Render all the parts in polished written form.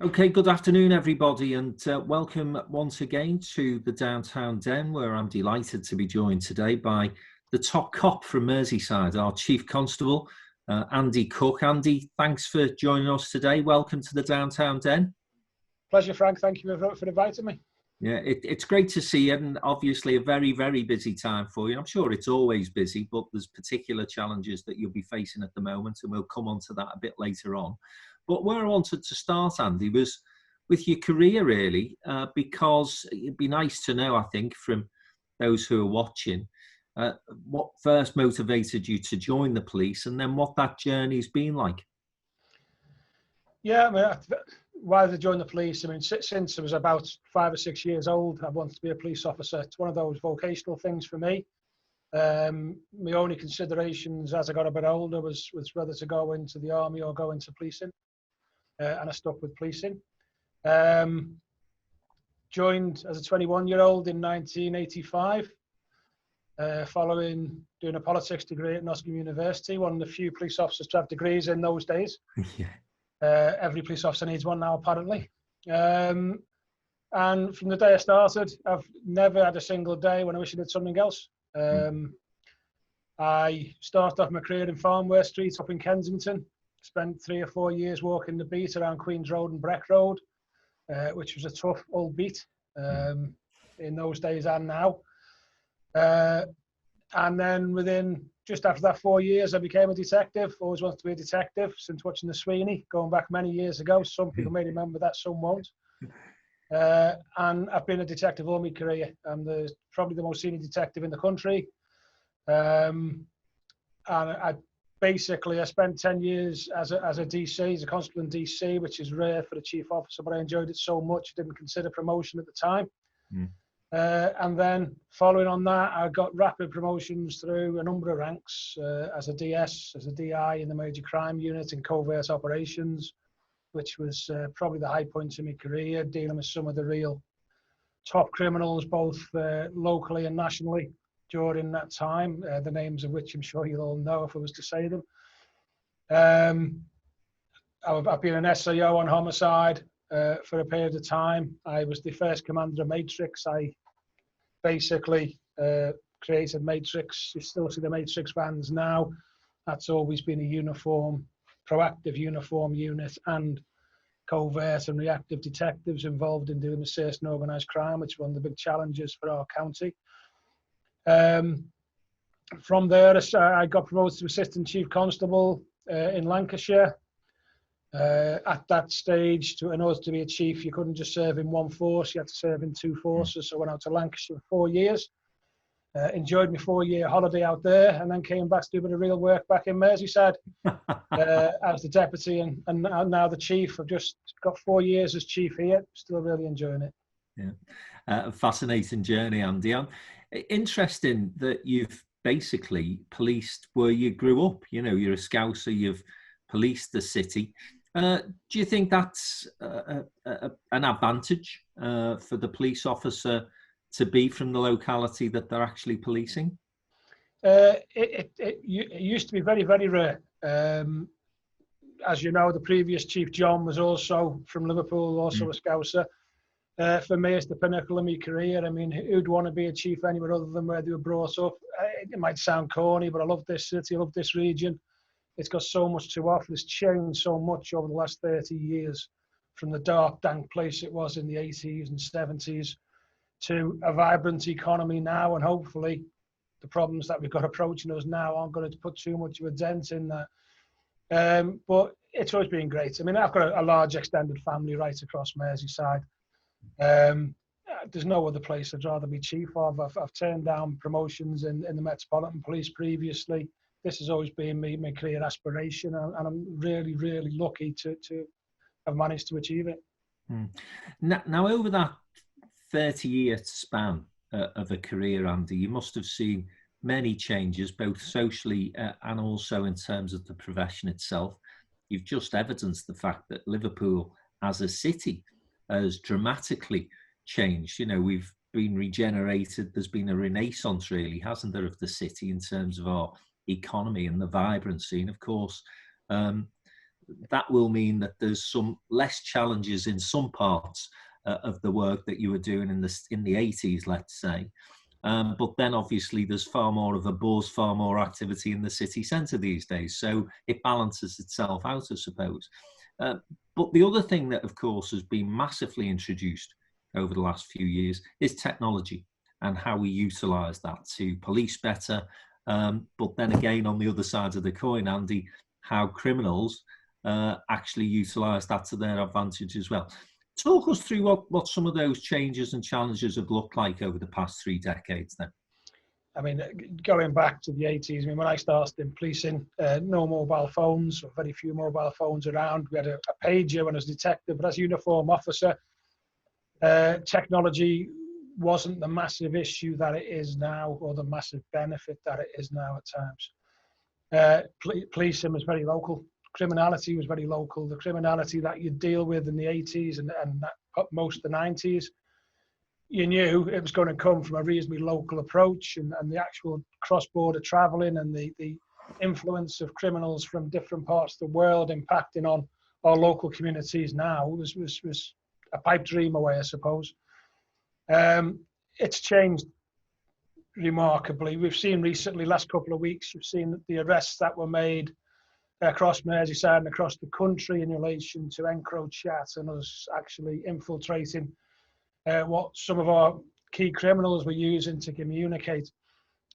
Okay, good afternoon, everybody, and welcome once again to the Downtown Den, where I'm delighted to be joined today by the top cop from Merseyside, our Chief Constable, Andy Cooke. Andy, thanks for joining us today. Welcome to the Downtown Den. Pleasure, Frank. Thank you for inviting me. Yeah, it's great to see you, and obviously a very, very busy time for you. I'm sure it's always busy, but there's particular challenges that you'll be facing at the moment, and we'll come on to that a bit later on. But where I wanted to start, Andy, was with your career, really, because it'd be nice to know, I think, from those who are watching, what first motivated you to join the police and then what that journey's been like. Yeah, I mean, why did I join the police? I mean, since I was about 5 or 6 years old, I wanted to be a police officer. It's one of those vocational things for me. My only considerations as I got a bit older was whether to go into the army or go into policing. And I stuck with policing. Joined as a 21-year-old in 1985, following doing a politics degree at Nottingham University, one of the few police officers to have degrees in those days. Yeah. Every police officer needs one now, apparently. And from the day I started, I've never had a single day when I wish I did something else. I started off my career in Farnworth Street up in Kensington. Spent 3 or 4 years walking the beat around Queen's Road and Breck Road, which was a tough old beat in those days and now. And then within just after that 4 years, I became a detective. Always wanted to be a detective since watching the Sweeney, going back many years ago. Some people may remember that, some won't. And I've been a detective all my career. I'm probably the most senior detective in the country. And I spent 10 years as a DC, as a constable in DC, which is rare for a chief officer, but I enjoyed it so much I didn't consider promotion at the time. And then following on that, I got rapid promotions through a number of ranks, as a DS, as a DI in the major crime unit in covert operations, which was probably the high point in my career, dealing with some of the real top criminals, both locally and nationally. During that time, the names of which I'm sure you'll all know if I was to say them. I've been an SAO on homicide for a period of time. I was the first commander of Matrix. I basically created Matrix. You still see the Matrix vans now. That's always been a uniform, proactive uniform unit and covert and reactive detectives involved in dealing with certain organised crime, which is one of the big challenges for our county. From there, I got promoted to Assistant Chief Constable in Lancashire. At that stage, in order to be a chief, you couldn't just serve in one force, you had to serve in 2 forces. So I went out to Lancashire for 4 years, enjoyed my 4-year holiday out there, and then came back to do a bit of real work back in Merseyside as the deputy and now the chief. I've just got 4 years as chief here, still really enjoying it. Yeah, a fascinating journey, Andy. Interesting that you've basically policed where you grew up. You know, you're a Scouser, you've policed the city. Do you think that's an advantage for the police officer to be from the locality that they're actually policing? It used to be very, very rare. As you know, the previous Chief John was also from Liverpool, also a Scouser. For me, it's the pinnacle of my career. I mean, who'd want to be a chief anywhere other than where they were brought up? It might sound corny, but I love this city, I love this region. It's got so much to offer. It's changed so much over the last 30 years, from the dark, dank place it was in the 80s and 70s to a vibrant economy now. And hopefully the problems that we've got approaching us now aren't going to put too much of a dent in that. But it's always been great. I mean, I've got a large extended family right across Merseyside. There's no other place I'd rather be chief of. I've turned down promotions in the Metropolitan Police previously. This has always been my career aspiration, and I'm really, really lucky to have managed to achieve it. Now, over that 30-year span of a career, Andy, you must have seen many changes, both socially and also in terms of the profession itself. You've just evidenced the fact that Liverpool as a city has dramatically changed. You know, we've been regenerated. There's been a renaissance, really, hasn't there, of the city in terms of our economy and the vibrancy. And of course, that will mean that there's some less challenges in some parts of the work that you were doing in the 80s, let's say. But then obviously there's far more of a buzz, far more activity in the city centre these days. So it balances itself out, I suppose. But the other thing that, of course, has been massively introduced over the last few years is technology and how we utilise that to police better. But then again, on the other side of the coin, Andy, how criminals actually utilise that to their advantage as well. Talk us through what some of those changes and challenges have looked like over the past 3 decades then. I mean, going back to the 80s, I mean, when I started in policing, no mobile phones, or very few mobile phones around. We had a pager when I was detective, but as a uniform officer, technology wasn't the massive issue that it is now, or the massive benefit that it is now at times. Policing was very local. Criminality was very local. The criminality that you deal with in the 80s and most of the 90s, you knew it was going to come from a reasonably local approach, and the actual cross-border travelling and the influence of criminals from different parts of the world impacting on our local communities now was a pipe dream away, I suppose. It's changed remarkably. We've seen recently, last couple of weeks, you've seen the arrests that were made across Merseyside and across the country in relation to EncroChat and us actually infiltrating what some of our key criminals were using to communicate.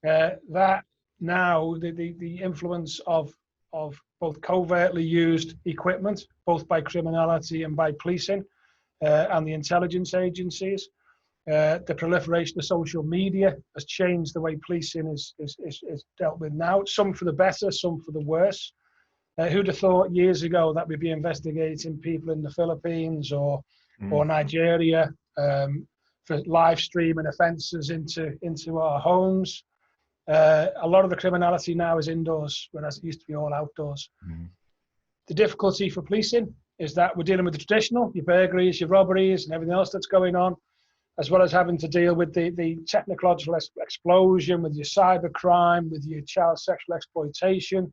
That now, the influence of both covertly used equipment, both by criminality and by policing and the intelligence agencies, the proliferation of social media has changed the way policing is dealt with now, some for the better, some for the worse. Who'd have thought years ago that we'd be investigating people in the Philippines or Nigeria for live streaming offences into our homes? A lot of the criminality now is indoors, whereas it used to be all outdoors. The difficulty for policing is that we're dealing with the traditional, your burglaries, your robberies, and everything else that's going on, as well as having to deal with the technological explosion, with your cybercrime, with your child sexual exploitation,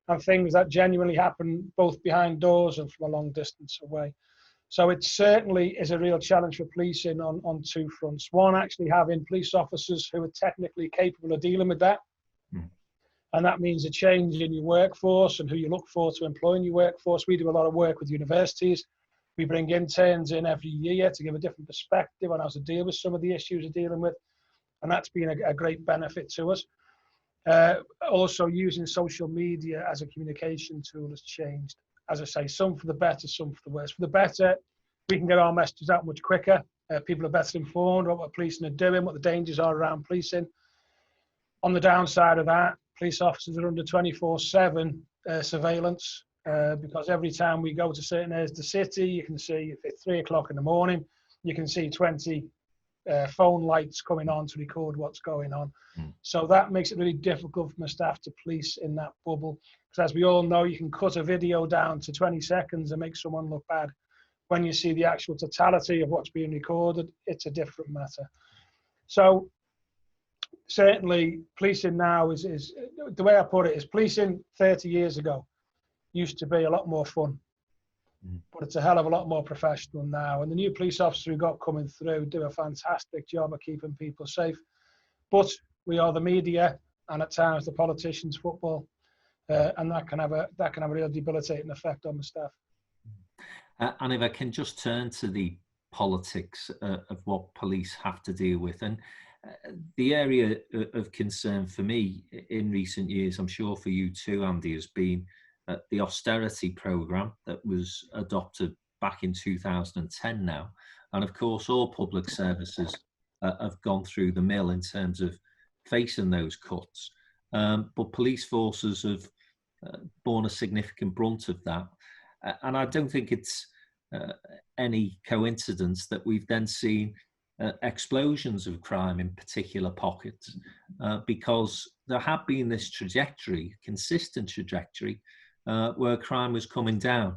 and things that genuinely happen both behind doors and from a long distance away. So it certainly is a real challenge for policing on 2 fronts. One, actually having police officers who are technically capable of dealing with that. And that means a change in your workforce and who you look for to employ in your workforce. We do a lot of work with universities. We bring interns in every year to give a different perspective on how to deal with some of the issues we're dealing with. And that's been a great benefit to us. Also, using social media as a communication tool has changed. As I say, some for the better, some for the worse. For the better, we can get our messages out much quicker. People are better informed about what policing are doing, what the dangers are around policing. On the downside of that, police officers are under 24/7 surveillance because every time we go to certain areas of the city, you can see if it's 3 o'clock in the morning, you can see 20 phone lights coming on to record what's going on. So that makes it really difficult for my staff to police in that bubble. Because as we all know, you can cut a video down to 20 seconds and make someone look bad. When you see the actual totality of what's being recorded, it's a different matter. So certainly policing now is the way I put it is policing 30 years ago used to be a lot more fun. But it's a hell of a lot more professional now. And the new police officers who got coming through do a fantastic job of keeping people safe. But we are the media and at times the politicians' football. And that can have a real debilitating effect on the staff. And if I can just turn to the politics of what police have to deal with. And the area of concern for me in recent years, I'm sure for you too, Andy, has been the austerity programme that was adopted back in 2010 now. And of course, all public services have gone through the mill in terms of facing those cuts. But police forces have borne a significant brunt of that. And I don't think it's any coincidence that we've then seen explosions of crime in particular pockets, because there had been this trajectory, consistent trajectory, where crime was coming down.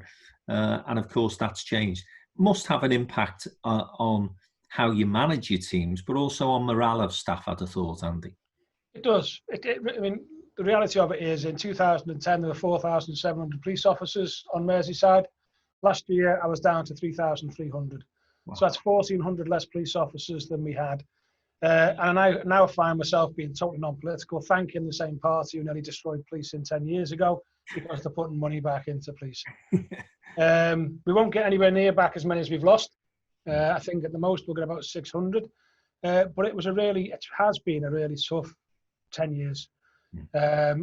And of course, that's changed. Must have an impact on how you manage your teams, but also on morale of staff, I'd have thought, Andy. It does. I mean, the reality of it is, in 2010, there were 4,700 police officers on Merseyside. Last year, I was down to 3,300. Wow. So that's 1,400 less police officers than we had. And I now find myself being totally non-political, thanking the same party who nearly destroyed policing 10 years ago because they're putting money back into policing. We won't get anywhere near back as many as we've lost. I think at the most we'll get about 600. But it has been a really tough 10 years.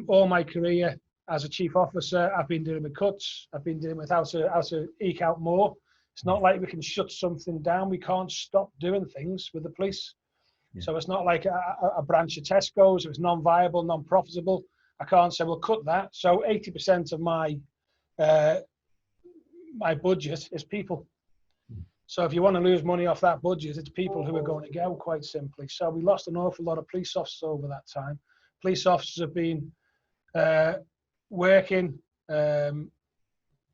All my career as a chief officer, I've been dealing with cuts. I've been dealing with how to eke out more. It's not like we can shut something down. We can't stop doing things with the police. Yeah. So it's not like a branch of Tesco's. If it's non-viable, non-profitable, I can't say, well, cut that. So 80% of my budget is people. So if you want to lose money off that budget, it's people who are going to go, quite simply. So we lost an awful lot of police officers over that time. Police officers have been working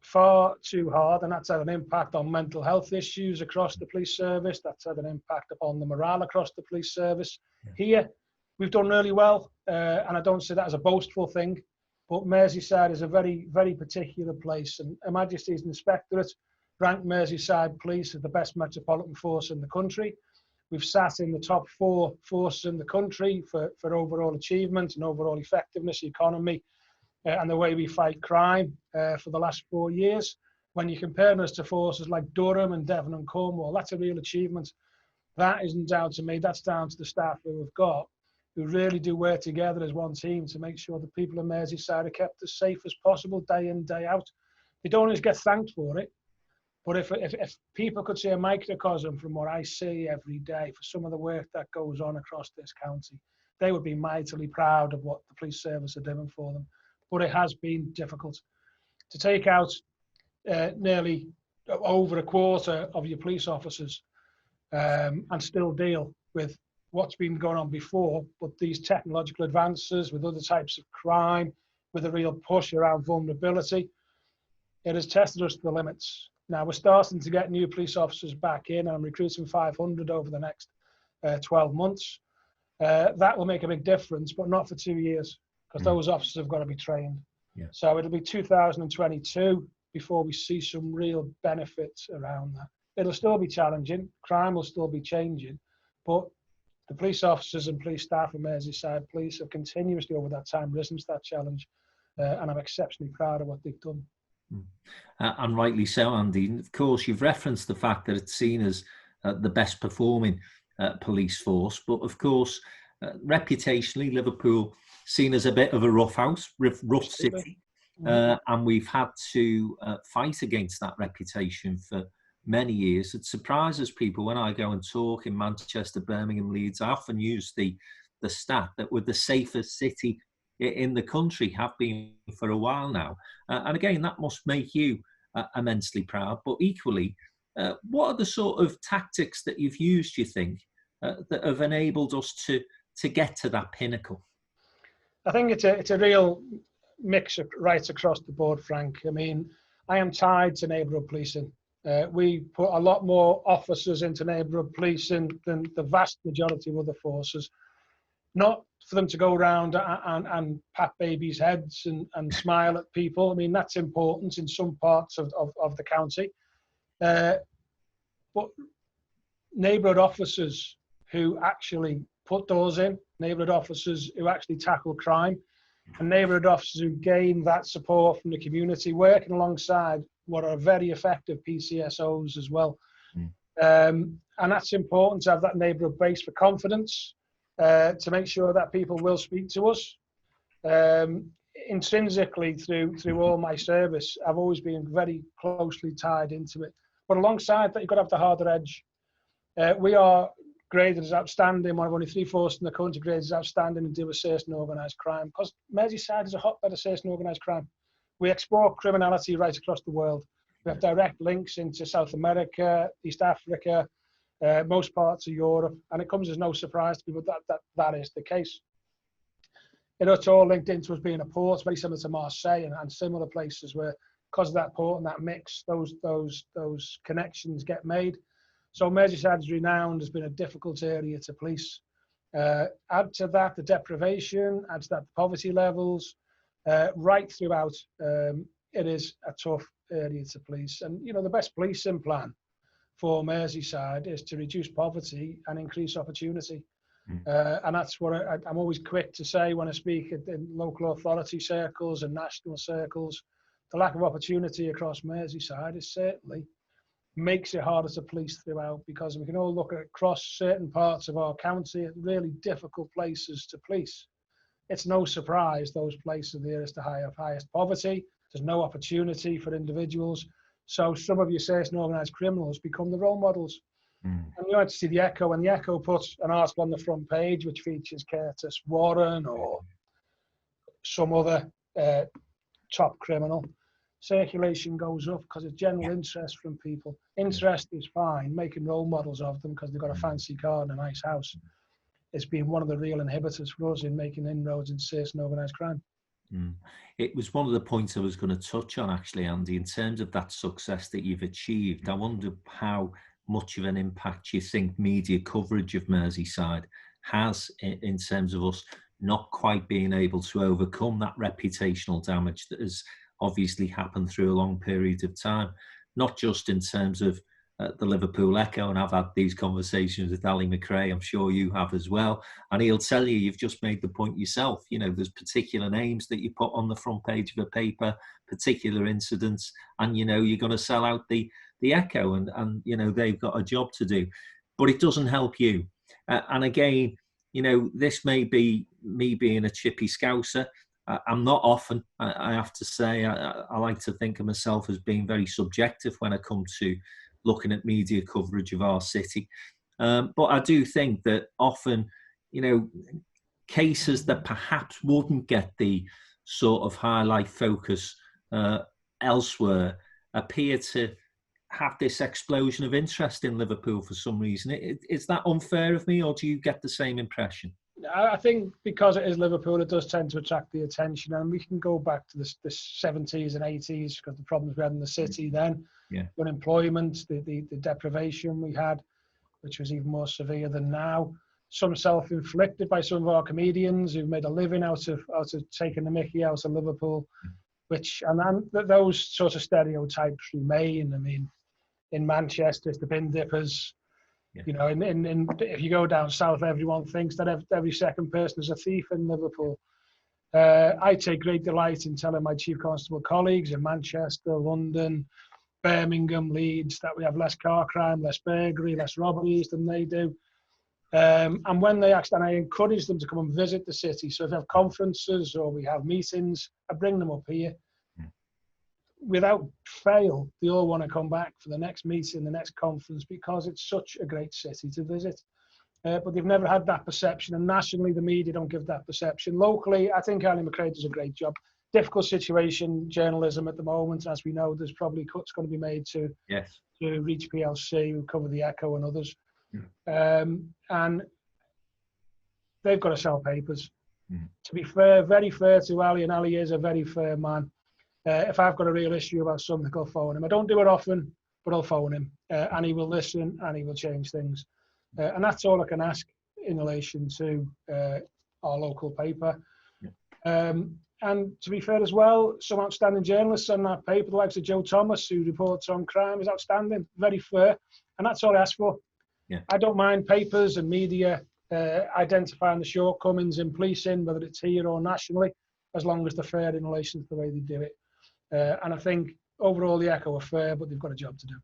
far too hard, and that's had an impact on mental health issues across the police service. That's had an impact upon the morale across the police service. Here, we've done really well, and I don't say that as a boastful thing, but Merseyside is a very, very particular place, and Her Majesty's Inspectorate ranked Merseyside Police as the best metropolitan force in the country. We've sat in the top 4 forces in the country for overall achievement and overall effectiveness, economy, and the way we fight crime for the last 4 years. When you compare us to forces like Durham and Devon and Cornwall, that's a real achievement. That isn't down to me, that's down to the staff who we've got, who really do work together as one team to make sure the people of Merseyside are kept as safe as possible day in, day out. They don't always get thanked for it, but if people could see a microcosm from what I see every day for some of the work that goes on across this county, they would be mightily proud of what the police service are doing for them. But it has been difficult to take out nearly over a quarter of your police officers and still deal with what's been going on before, but these technological advances with other types of crime, with a real push around vulnerability, it has tested us to the limits. Now we're starting to get new police officers back in, and I'm recruiting 500 over the next 12 months. That will make a big difference, but not for 2 years, because those officers have got to be trained. Yeah. So it'll be 2022 before we see some real benefits around that. It'll still be challenging, crime will still be changing, but the police officers and police staff of Merseyside Police have continuously over that time risen to that challenge, and I'm exceptionally proud of what they've done. And rightly so, Andy. Of course, you've referenced the fact that it's seen as the best performing police force, but of course, reputationally, Liverpool seen as a bit of a rough city, and we've had to fight against that reputation for many years. It surprises people when I go and talk in Manchester, Birmingham, Leeds. I often use the stat that we're the safest city in the country, have been for a while now. And again, that must make you immensely proud. But equally, what are the sort of tactics that you've used, you think, that have enabled us to get to that pinnacle? I think it's a real mix right across the board, Frank. I mean, I am tied to neighbourhood policing. We put a lot more officers into neighbourhood policing than the vast majority of other forces. Not for them to go around and pat babies' heads and smile at people. I mean, that's important in some parts of the county. But neighbourhood officers who actually put doors in, neighbourhood officers who actually tackle crime, and neighbourhood officers who gain that support from the community, working alongside what are very effective PCSOs as well. And that's important to have that neighbourhood base for confidence, to make sure that people will speak to us. Intrinsically, through all my service, I've always been very closely tied into it. But alongside that, you've got to have the harder edge. We are graded as outstanding, one of only 3 forces in the country graded as outstanding and deal with certain organised crime, because Merseyside is a hotbed of certain organised crime. We export criminality right across the world. We have direct links into South America, East Africa, most parts of Europe, and it comes as no surprise to people that is the case. It's all linked into us being a port, very similar to Marseille and similar places where, because of that port and that mix, those connections get made. So Merseyside is renowned as being a difficult area to police. Add to that the deprivation, add to that the poverty levels, right throughout. It is a tough area to police. And, you know, the best policing plan for Merseyside is to reduce poverty and increase opportunity. And that's what I'm always quick to say when I speak in local authority circles and national circles. The lack of opportunity across Merseyside is certainly makes it harder to police throughout, because we can all look across certain parts of our county at really difficult places to police. It's no surprise those places are the areas to highest poverty. There's no opportunity for individuals. So some of your certain organised criminals become the role models. And you like to see the Echo, and the Echo puts an article on the front page which features Curtis Warren or some other top criminal. Circulation goes up because of general interest from people. Interest is fine. Making role models of them because they've got a fancy car and a nice house has been one of the real inhibitors for us in making inroads in certain organised crime. It was one of the points I was going to touch on, actually, Andy, in terms of that success that you've achieved. I wonder how much of an impact you think media coverage of Merseyside has in terms of us not quite being able to overcome that reputational damage that has obviously happened through a long period of time, not just in terms of the Liverpool Echo, and I've had these conversations with Ali McRae, I'm sure you have as well, and he'll tell you, you've just made the point yourself, you know, there's particular names that you put on the front page of a paper, particular incidents, and, you know, you're going to sell out the Echo, and you know, they've got a job to do, but it doesn't help you. And again, you know, this may be me being a chippy Scouser. I'm not often, I have to say, I like to think of myself as being very subjective when I come to looking at media coverage of our city. But I do think that often, you know, cases that perhaps wouldn't get the sort of highlight focus elsewhere appear to have this explosion of interest in Liverpool for some reason. Is that unfair of me, or do you get the same impression? I think because it is Liverpool, it does tend to attract the attention, and we can go back to the 70s and 80s because the problems we had in the city then, unemployment, the deprivation we had, which was even more severe than now. Some self-inflicted by some of our comedians who've made a living out of taking the mickey out of Liverpool, and those sort of stereotypes remain. I mean, in Manchester, it's the bin dippers. You know, if you go down south, everyone thinks that every second person is a thief in Liverpool. I take great delight in telling my Chief Constable colleagues in Manchester, London, Birmingham, Leeds, that we have less car crime, less burglary, less robberies than they do. And when they ask, and I encourage them to come and visit the city. So if we have conferences or we have meetings, I bring them up here. Without fail, they all want to come back for the next meeting, the next conference, because it's such a great city to visit. But they've never had that perception, and nationally, the media don't give that perception. Locally, I think Ali McRae does a great job. Difficult situation, journalism at the moment. As we know, there's probably cuts going to be made to Reach PLC, who cover the Echo and others. And they've got to sell papers. To be fair, very fair to Ali, and Ali is a very fair man. If I've got a real issue about something, I'll phone him. I don't do it often, but I'll phone him, and he will listen and he will change things. And that's all I can ask in relation to our local paper. And to be fair as well, some outstanding journalists on that paper, the likes of Joe Thomas, who reports on crime, is outstanding, very fair. And that's all I ask for. I don't mind papers and media identifying the shortcomings in policing, whether it's here or nationally, as long as they're fair in relation to the way they do it. And I think overall the Echo are fair, but they've got a job to do.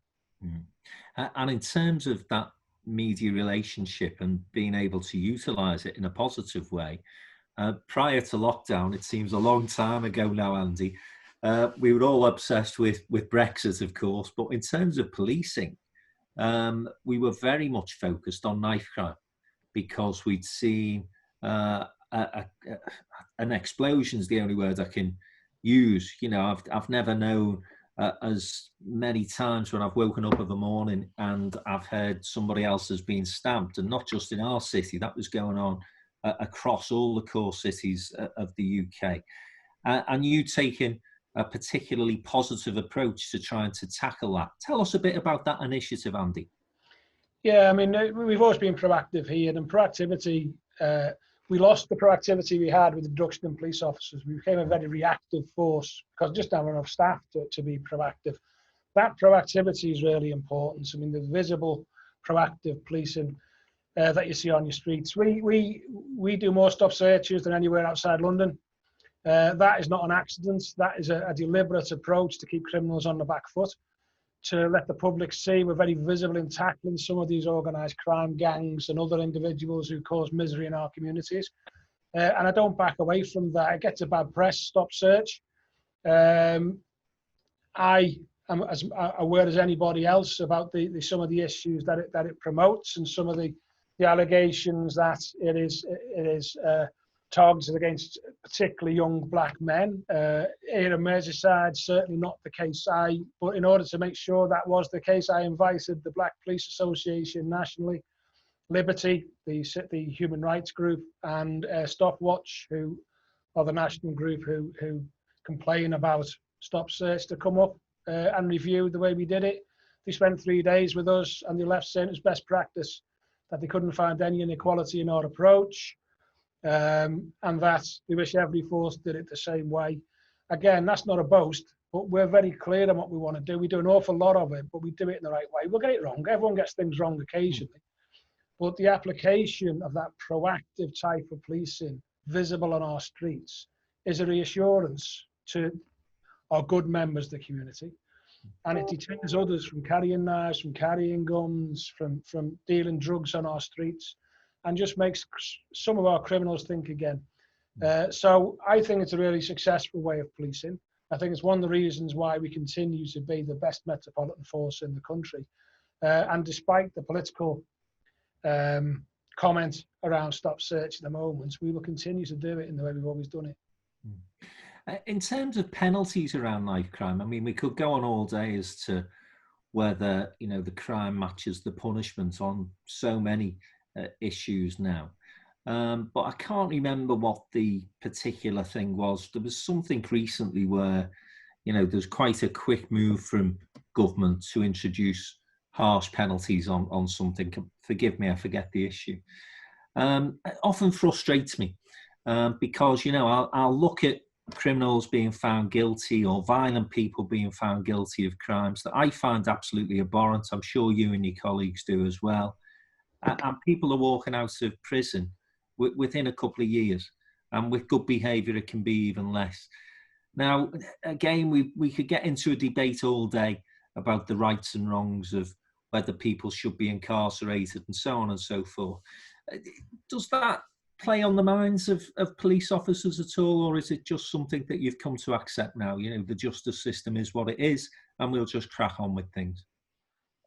And in terms of that media relationship and being able to utilise it in a positive way, prior to lockdown, it seems a long time ago now, Andy, we were all obsessed with Brexit, of course, but in terms of policing, we were very much focused on knife crime because we'd seen an explosion is the only word I can use. You know, I've never known as many times when I've woken up of a morning and I've heard somebody else has been stabbed, and not just in our city, that was going on across all the core cities of the UK. And you taking a particularly positive approach to trying to tackle that. Tell us a bit about that initiative, Andy. Yeah, I mean, we've always been proactive here, and proactivity we lost the proactivity we had with the reduction in police officers. We became a very reactive force because just not enough staff to be proactive. That proactivity is really important. I mean, the visible proactive policing that you see on your streets. We do more stop searches than anywhere outside London. That is not an accident. That is a deliberate approach to keep criminals on the back foot, to let the public see we're very visible in tackling some of these organised crime gangs and other individuals who cause misery in our communities. And I don't back away from that. It gets a bad press, stop search. I am as aware as anybody else about some of the issues that it promotes and some of the allegations that it is targeted against particularly young black men. Here in Merseyside, certainly not the case. But in order to make sure that was the case, I invited the Black Police Association nationally, Liberty, the human rights group, and Stopwatch, who are the national group who complain about stop search, to come up and review the way we did it. They spent 3 days with us and they left saying it was best practice, that they couldn't find any inequality in our approach. And that we wish every force did it the same way. Again, that's not a boast, but we're very clear on what we want to do. We do an awful lot of it, but we do it in the right way. We'll get it wrong. Everyone gets things wrong occasionally. But the application of that proactive type of policing visible on our streets is a reassurance to our good members of the community. And it deters others from carrying knives, from carrying guns, from dealing drugs on our streets, and just makes some of our criminals think again. So I think it's a really successful way of policing. I think it's one of the reasons why we continue to be the best metropolitan force in the country. And despite the political comment around stop search at the moment, we will continue to do it in the way we've always done it. In terms of penalties around knife crime, I mean, we could go on all day as to whether, you know, the crime matches the punishment on so many issues now. But I can't remember what the particular thing was. There was something recently where, you know, there's quite a quick move from government to introduce harsh penalties on something. Forgive me, I forget the issue. It often frustrates me because, you know, I'll look at criminals being found guilty or violent people being found guilty of crimes that I find absolutely abhorrent. I'm sure you and your colleagues do as well. And people are walking out of prison within a couple of years. And with good behaviour, it can be even less. Now, again, we could get into a debate all day about the rights and wrongs of whether people should be incarcerated and so on and so forth. Does that play on the minds of police officers at all, or is it just something that you've come to accept now? You know, the justice system is what it is, and we'll just crack on with things.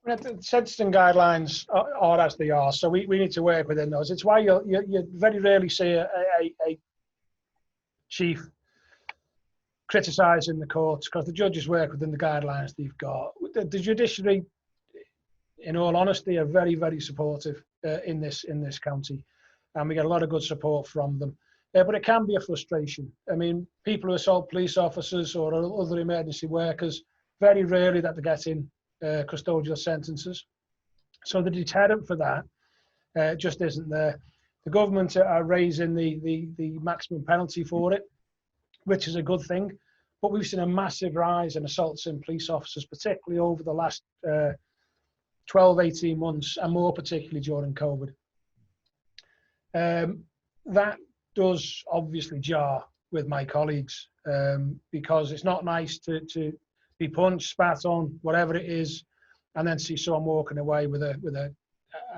Well, the sentencing guidelines are as they are, so we need to work within those. It's why you very rarely see a chief criticising the courts, because the judges work within the guidelines they've got. The judiciary, in all honesty, are very, very supportive in this county. And we get a lot of good support from them. But it can be a frustration. I mean, people who assault police officers or other emergency workers, very rarely that they're getting custodial sentences. So the deterrent for that just isn't there. The government are raising the maximum penalty for it, which is a good thing. But we've seen a massive rise in assaults in police officers, particularly over the last 12, 18 months, and more particularly during COVID. That does obviously jar with my colleagues because it's not nice to be punched, spat on, whatever it is, and then see someone walking away with a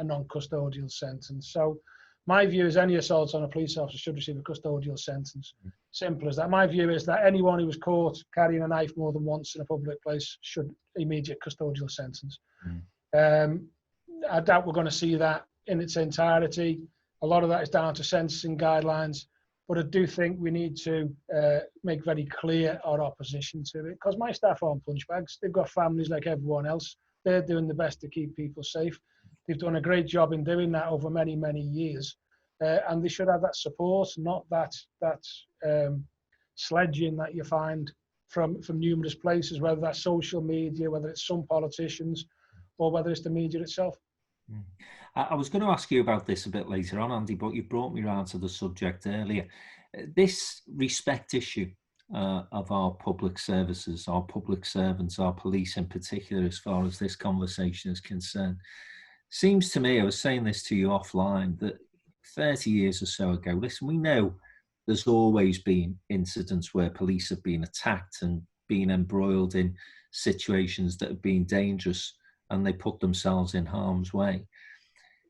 non-custodial sentence. So my view is any assault on a police officer should receive a custodial sentence. Simple as that. My view is that anyone who was caught carrying a knife more than once in a public place should immediate custodial sentence. I doubt we're going to see that in its entirety. A lot of that is down to sentencing guidelines, but I do think we need to make very clear our opposition to it, because my staff aren't punch bags. They've got families like everyone else. They're doing the best to keep people safe. They've done a great job in doing that over many, many years, and they should have that support, not that sledging that you find from numerous places, whether that's social media, whether it's some politicians, or whether it's the media itself. I was going to ask you about this a bit later on, Andy, but you brought me round to the subject earlier. This respect issue of our public services, our public servants, our police in particular, as far as this conversation is concerned, seems to me, I was saying this to you offline, that 30 years or so ago, listen, we know there's always been incidents where police have been attacked and been embroiled in situations that have been dangerous and they put themselves in harm's way.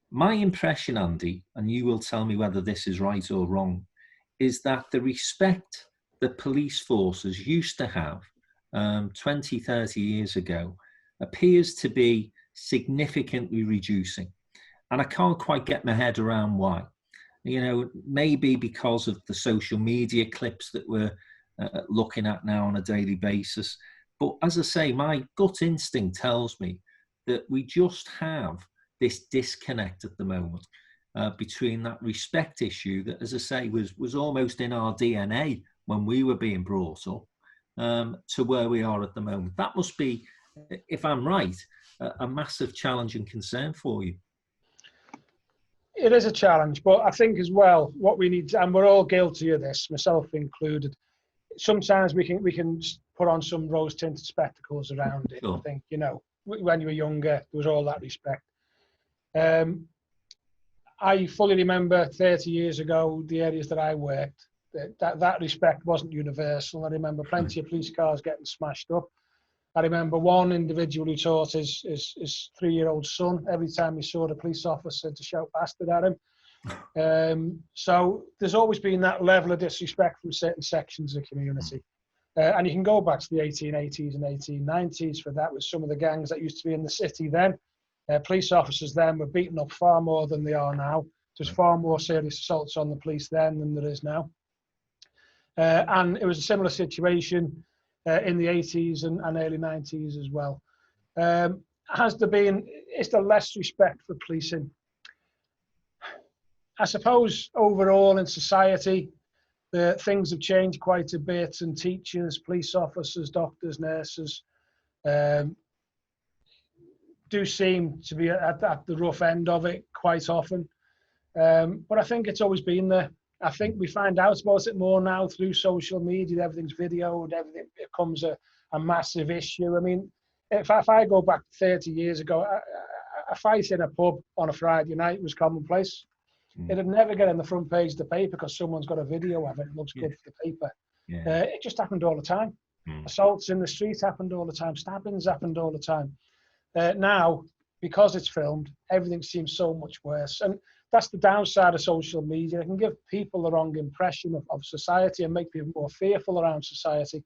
My impression, Andy, and you will tell me whether this is right or wrong, is that the respect that police forces used to have 20, 30 years ago appears to be significantly reducing. And I can't quite get my head around why. You know, maybe because of the social media clips that we're looking at now on a daily basis. But as I say, my gut instinct tells me that we just have this disconnect at the moment between that respect issue that, as I say, was almost in our DNA when we were being brought up to where we are at the moment. That must be, if I'm right, a massive challenge and concern for you. It is a challenge, but I think as well, what we need, and we're all guilty of this, myself included, sometimes we can put on some rose-tinted spectacles around it. Sure. I think, you know, when you were younger, there was all that respect. I fully remember 30 years ago, the areas that I worked, that respect wasn't universal. I remember plenty of police cars getting smashed up. I remember one individual who taught his 3-year-old son every time he saw the police officer to shout bastard at him. So there's always been that level of disrespect from certain sections of the community. And you can go back to the 1880s and 1890s for that, with some of the gangs that used to be in the city then. Police officers then were beaten up far more than they are now. There's far more serious assaults on the police then than there is now. And it was a similar situation in the 80s and early 90s as well. Has there been, is there less respect for policing? I suppose overall in society, things have changed quite a bit, and teachers, police officers, doctors, nurses do seem to be at the rough end of it quite often. But I think it's always been there. I think we find out about it more now through social media. Everything's videoed, everything becomes a massive issue. I mean, if I go back 30 years ago, a fight in a pub on a Friday night was commonplace. It'd never get on the front page of the paper because someone's got a video of it. It looks good for the paper. It just happened all the time. Assaults in the street happened all the time. Stabbings happened all the time. Now, because it's filmed, everything seems so much worse. And that's the downside of social media. It can give people the wrong impression of society and make people more fearful around society.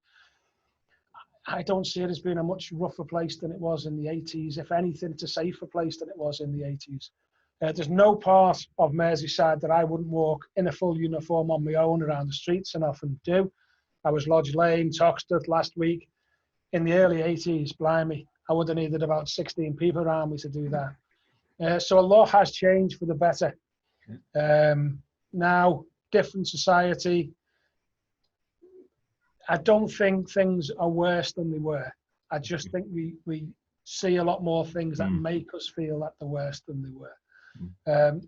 I don't see it as being a much rougher place than it was in the 80s. If anything, it's a safer place than it was in the 80s. There's no part of Merseyside that I wouldn't walk in a full uniform on my own around the streets, and often do. I was Lodge Lane, Toxteth last week. In the early 80s, blimey, I would have needed about 16 people around me to do that. So a lot has changed for the better. Now, different society. I don't think things are worse than they were. I just think we see a lot more things that make us feel that they're worse than they were.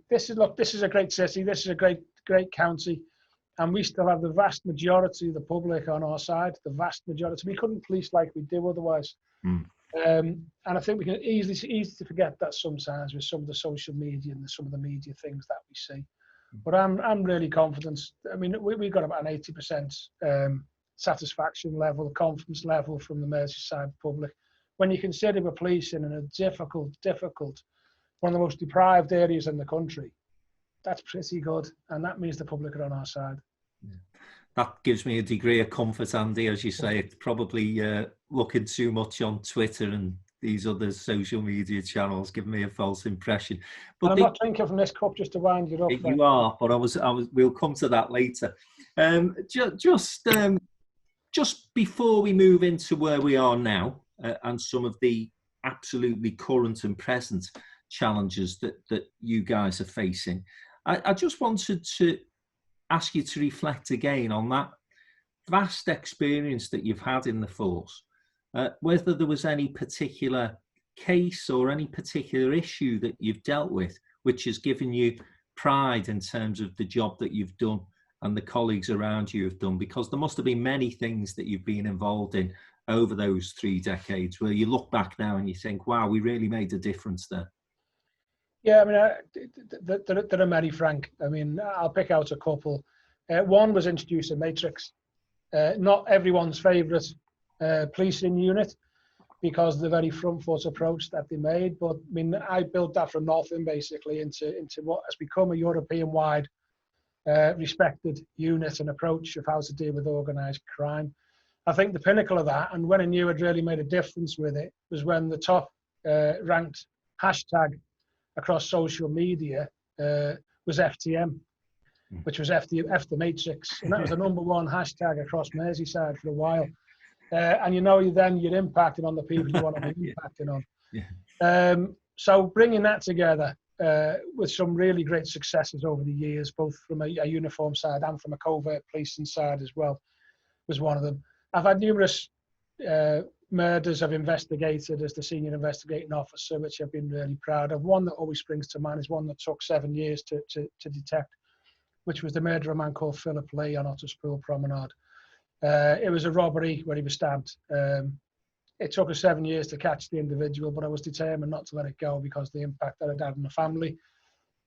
This is a great city. This is a great county, and we still have the vast majority of the public on our side. The vast majority. We couldn't police like we do otherwise. And I think we can easy to forget that sometimes with some of the social media and some of the media things that we see. But I'm really confident. I mean, we got about an 80% satisfaction level, confidence level from the Merseyside public. When you consider we're policing in a difficult, one of the most deprived areas in the country, that's pretty good. And that means the public are on our side. That gives me a degree of comfort, Andy. As you say, it's probably looking too much on Twitter and these other social media channels, giving me a false impression. But I'm not drinking from this cup just to wind you up. You are, but I was. We'll come to that later. Just before we move into where we are now and some of the absolutely current and present challenges that you guys are facing, I just wanted to ask you to reflect again on that vast experience that you've had in the force, whether there was any particular case or any particular issue that you've dealt with which has given you pride in terms of the job that you've done and the colleagues around you have done? Because there must have been many things that you've been involved in over those 3 decades where you look back now and you think, wow, we really made a difference there. Yeah, I mean, there are many, Frank. I mean, I'll pick out a couple. One was introducing Matrix. Not everyone's favourite policing unit because of the very front foot approach that they made. But I mean, I built that from nothing basically into what has become a European-wide respected unit and approach of how to deal with organised crime. I think the pinnacle of that, and when I knew it really made a difference with it, was when the top ranked hashtag across social media was FTM, which was F the Matrix, and that was the #1 hashtag across Merseyside for a while. And you know, then you're impacting on the people you want to be impacting on. Yeah. So bringing that together with some really great successes over the years, both from a uniform side and from a covert policing side as well, was one of them. I've had numerous murders I've investigated as the senior investigating officer, which I've been really proud of. One that always springs to mind is one that took 7 years to detect, which was the murder of a man called Philip Lee on Otterspool Promenade. It was a robbery where he was stabbed. It took us 7 years to catch the individual, but I was determined not to let it go because of the impact that it had on the family.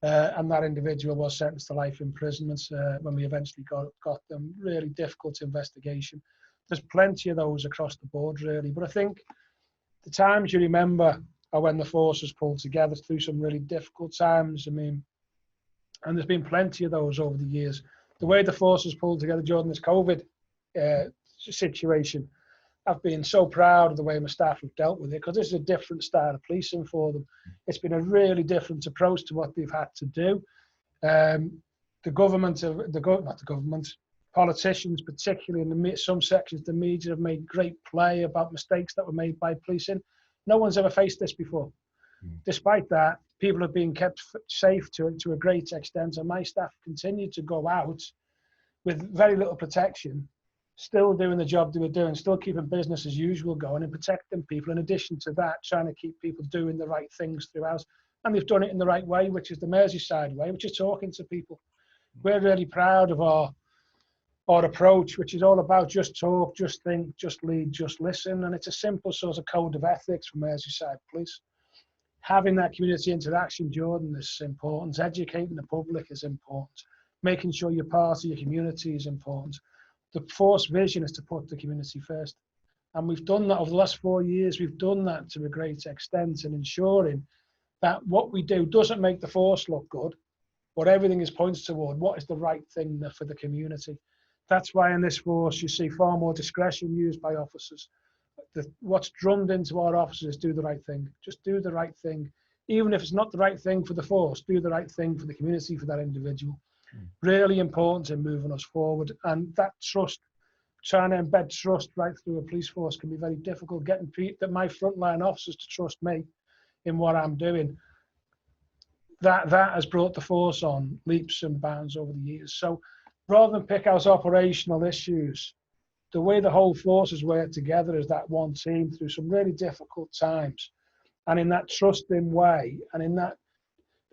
And that individual was sentenced to life imprisonment when we eventually got them. Really difficult investigation. There's plenty of those across the board, really. But I think the times you remember are when the force was pulled together through some really difficult times. I mean, and there's been plenty of those over the years. The way the force was pulled together during this COVID situation, I've been so proud of the way my staff have dealt with it, because this is a different style of policing for them. It's been a really different approach to what they've had to do. The government, not the government, politicians, particularly in some sections of the media, have made great play about mistakes that were made by policing. No one's ever faced this before. Despite that, people have been kept safe to a great extent, and my staff continue to go out with very little protection, still doing the job they were doing, still keeping business as usual going and protecting people. In addition to that, trying to keep people doing the right things throughout. And they've done it in the right way, which is the Merseyside way, which is talking to people. We're really proud of our approach, which is all about just talk, just think, just lead, just listen. And it's a simple sort of code of ethics for Merseyside Police. Having that community interaction, Jordan, is important. Educating the public is important. Making sure you're part of your community is important. The force vision is to put the community first. And we've done that over the last 4 years. We've done that to a great extent, and ensuring that what we do doesn't make the force look good, but everything is points toward what is the right thing for the community. That's why in this force you see far more discretion used by officers. What's drummed into our officers is do the right thing. Just do the right thing. Even if it's not the right thing for the force, do the right thing for the community, for that individual. Really important in moving us forward. And that trust, trying to embed trust right through a police force can be very difficult. Getting my frontline officers to trust me in what I'm doing, that has brought the force on leaps and bounds over the years. So rather than pick out operational issues, the way the whole force has worked together as that one team through some really difficult times, and in that trusting way, and in that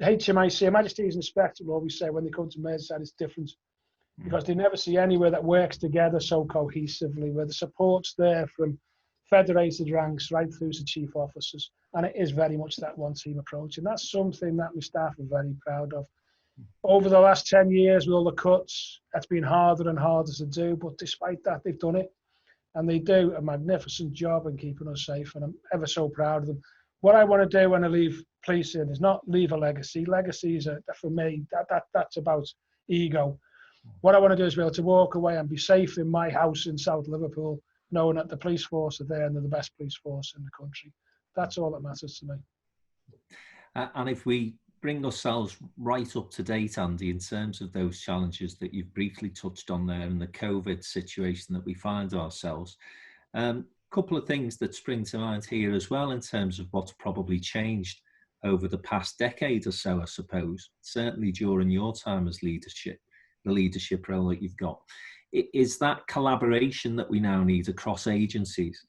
HMIC, Majesty's Inspector, will always say when they come to Merseyside, it's different, because they never see anywhere that works together so cohesively, where the support's there from federated ranks right through to chief officers, and it is very much that one team approach, and that's something that my staff are very proud of. Over the last 10 years with all the cuts, it's been harder and harder to do, but despite that, they've done it, and they do a magnificent job in keeping us safe, and I'm ever so proud of them. What I want to do when I leave policing is not leave a legacy. Legacies are, for me, that's about ego. What I want to do is be able to walk away and be safe in my house in South Liverpool, knowing that the police force are there and they're the best police force in the country. That's all that matters to me. And if we bring ourselves right up to date, Andy, in terms of those challenges that you've briefly touched on there and the COVID situation that we find ourselves, couple of things that spring to mind here as well in terms of what's probably changed over the past decade or so, I suppose, certainly during your time as leadership, the leadership role that you've got, is that collaboration that we now need across agencies.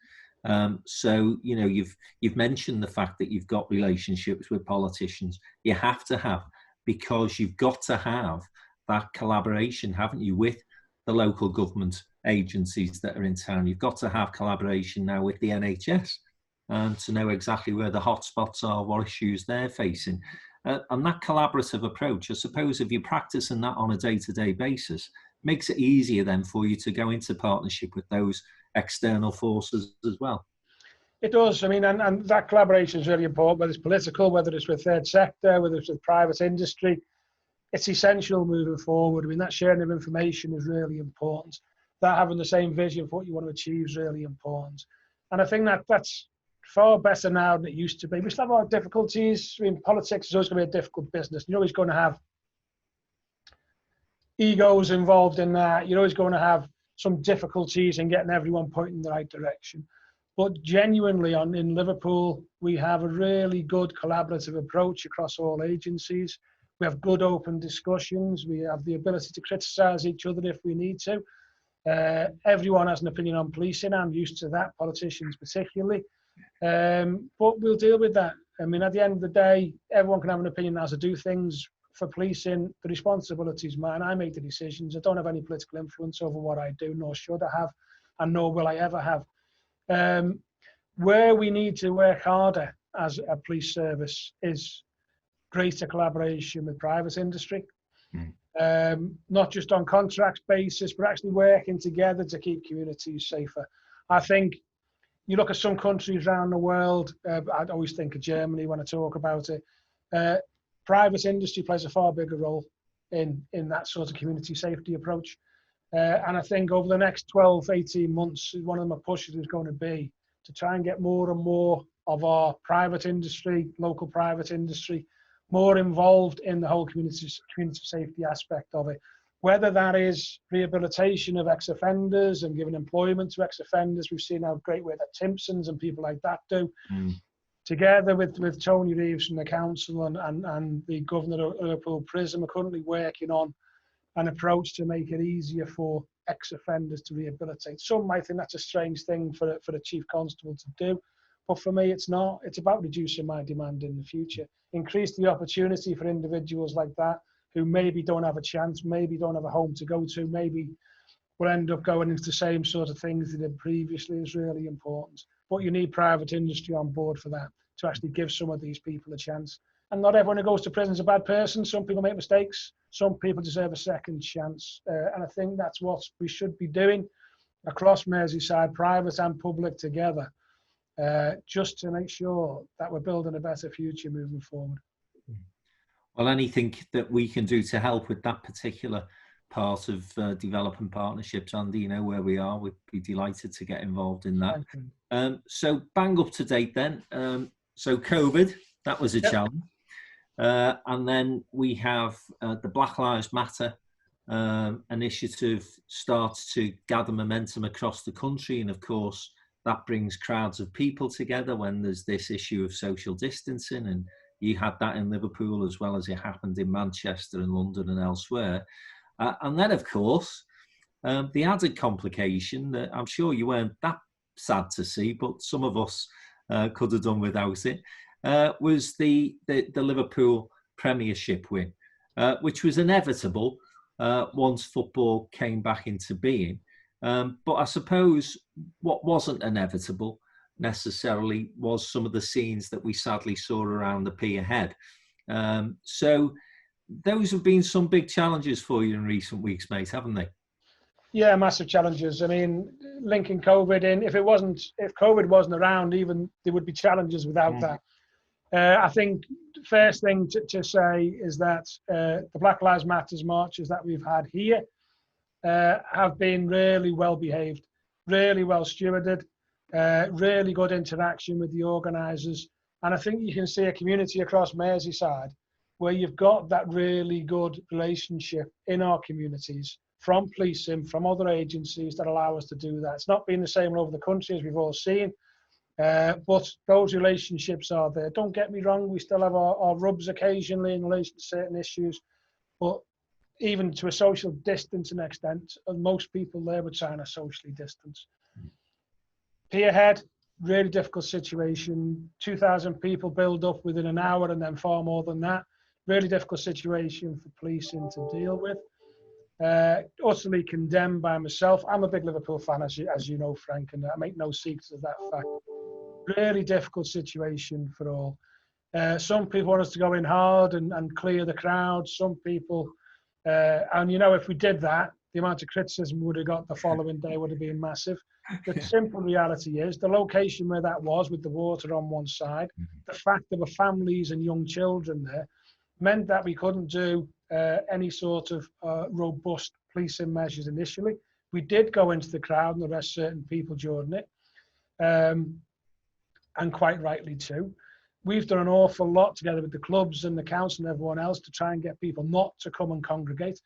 So, you know, you've mentioned the fact that you've got relationships with politicians. You have to have, because you've got to have that collaboration, haven't you, with the local government agencies that are in town. You've got to have collaboration now with the NHS to know exactly where the hotspots are, what issues they're facing. And that collaborative approach, I suppose, if you're practicing that on a day-to-day basis, makes it easier then for you to go into partnership with those external forces as well. It does. I mean, and that collaboration is really important, whether it's political, whether it's with third sector, whether it's with private industry. It's essential moving forward. I mean, that sharing of information is really important. That having the same vision for what you want to achieve is really important. And I think that's far better now than it used to be. We still have our difficulties. I mean, politics is always going to be a difficult business. You're always going to have egos involved in that. You're always going to have some difficulties in getting everyone pointing in the right direction. But genuinely, in Liverpool, we have a really good collaborative approach across all agencies. We have good open discussions. We have the ability to criticise each other if we need to. Everyone has an opinion on policing. I'm used to that, politicians particularly. But we'll deal with that. I mean, at the end of the day, everyone can have an opinion as to do things. For policing, the responsibility is mine. I make the decisions. I don't have any political influence over what I do, nor should I have, and nor will I ever have. Where we need to work harder as a police service is greater collaboration with private industry, not just on contract basis, but actually working together to keep communities safer. I think you look at some countries around the world, I always think of Germany when I talk about it, private industry plays a far bigger role in that sort of community safety approach. And I think over the next 12, 18 months, one of my pushes is going to be to try and get more and more of our private industry, local private industry, more involved in the whole community safety aspect of it. Whether that is rehabilitation of ex-offenders and giving employment to ex-offenders. We've seen how great work that Timpsons and people like that do. Together with Tony Reeves from the council and the governor of Liverpool Prison, we're currently working on an approach to make it easier for ex-offenders to rehabilitate. Some might think that's a strange thing for the Chief Constable to do, but for me it's not. It's about reducing my demand in the future. Increase the opportunity for individuals like that who maybe don't have a chance, maybe don't have a home to go to, maybe will end up going into the same sort of things they did previously is really important. But you need private industry on board for that, to actually give some of these people a chance. And not everyone who goes to prison is a bad person. Some people make mistakes. Some people deserve a second chance. And I think that's what we should be doing across Merseyside, private and public together, just to make sure that we're building a better future moving forward. Well, anything that we can do to help with that particular part of developing partnerships, Andy, you know where we are. We'd be delighted to get involved in that. So bang up to date then. So COVID, that was a challenge. And then we have the Black Lives Matter initiative starts to gather momentum across the country. And of course, that brings crowds of people together when there's this issue of social distancing. And you had that in Liverpool as well as it happened in Manchester and London and elsewhere. And then, of course, the added complication that I'm sure you weren't that sad to see, but some of us could have done without it, was the Liverpool Premiership win, which was inevitable once football came back into being. But I suppose what wasn't inevitable necessarily was some of the scenes that we sadly saw around the pier head. So those have been some big challenges for you in recent weeks, mate, haven't they? Yeah, massive challenges. I mean, linking COVID in, if COVID wasn't around, even there would be challenges without that. I think the first thing to say is that the Black Lives Matter marches that we've had here have been really well behaved, really well stewarded, really good interaction with the organisers. And I think you can see a community across Merseyside where you've got that really good relationship in our communities from policing, from other agencies that allow us to do that. It's not been the same all over the country, as we've all seen, but those relationships are there. Don't get me wrong, we still have our rubs occasionally in relation to certain issues, but even to a social distancing extent, and most people there were trying to socially distance. Pierhead, really difficult situation. 2,000 people build up within an hour and then far more than that. Really difficult situation for policing to deal with. Utterly condemned by myself. I'm a big Liverpool fan, as you know, Frank, and I make no secret of that fact. Really difficult situation for all. Some people want us to go in hard and clear the crowd. Some people, and you know, if we did that, the amount of criticism we would have got the following day would have been massive. The simple reality is the location where that was, with the water on one side, the fact there were families and young children there, meant that we couldn't do any sort of robust policing measures initially. We did go into the crowd and arrest certain people during it, and quite rightly too. We've done an awful lot together with the clubs and the council and everyone else to try and get people not to come and congregate.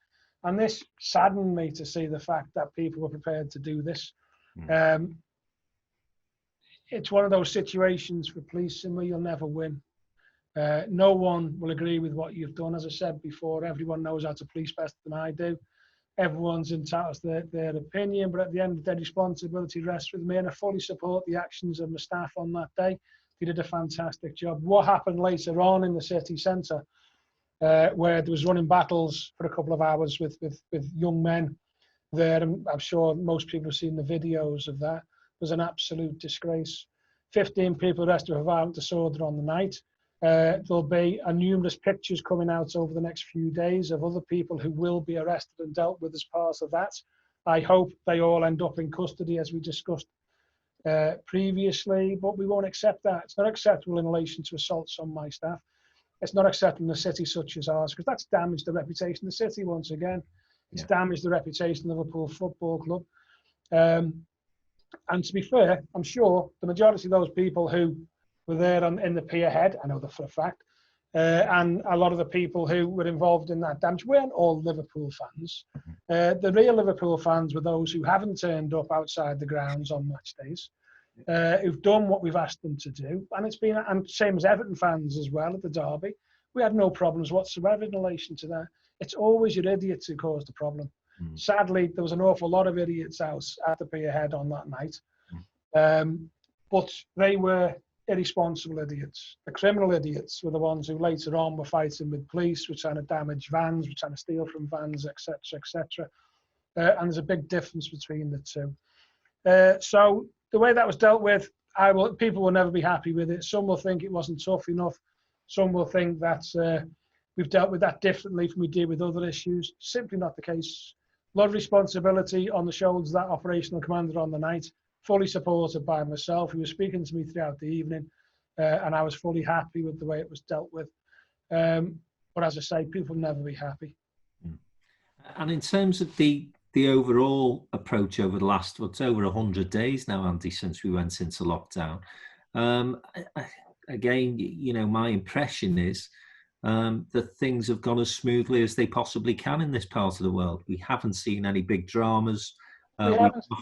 And this saddened me to see the fact that people were prepared to do this. It's one of those situations for policing where you'll never win. No one will agree with what you've done. As I said before, everyone knows how to police better than I do. Everyone's entitled to their opinion, but at the end of the day, responsibility rests with me, and I fully support the actions of my staff on that day. They did a fantastic job. What happened later on in the city centre, where there was running battles for a couple of hours with young men there, and I'm sure most people have seen the videos of that, was an absolute disgrace. 15 people arrested for violent disorder on the night. There'll be numerous pictures coming out over the next few days of other people who will be arrested and dealt with as part of that. I hope they all end up in custody, as we discussed previously, but we won't accept that. It's not acceptable in relation to assaults on my staff. It's not acceptable in a city such as ours, because that's damaged the reputation of the city once again. It's damaged the reputation of the Liverpool Football Club. And to be fair, I'm sure the majority of those people who were there in the pier head, I know that for a fact, and a lot of the people who were involved in that damage weren't all Liverpool fans. The real Liverpool fans were those who haven't turned up outside the grounds on match days, who've done what we've asked them to do. And it's been, and same as Everton fans as well at the derby, we had no problems whatsoever in relation to that. It's always your idiots who cause the problem. Sadly, there was an awful lot of idiots out at the pier head on that night, but they were irresponsible idiots. The criminal idiots were the ones who later on were fighting with police, were trying to damage vans, were trying to steal from vans, etc., etc. And there's a big difference between the two. So the way that was dealt with, people will never be happy with it. Some will think it wasn't tough enough. Some will think that we've dealt with that differently from we did with other issues. Simply not the case. A lot of responsibility on the shoulders of that operational commander on the night, fully supported by myself, who was speaking to me throughout the evening, and I was fully happy with the way it was dealt with. But as I say, people will never be happy. And in terms of the overall approach over the last, it's over 100 days now, Andy, since we went into lockdown. Again, you know, my impression is that things have gone as smoothly as they possibly can in this part of the world. We haven't seen any big dramas. We've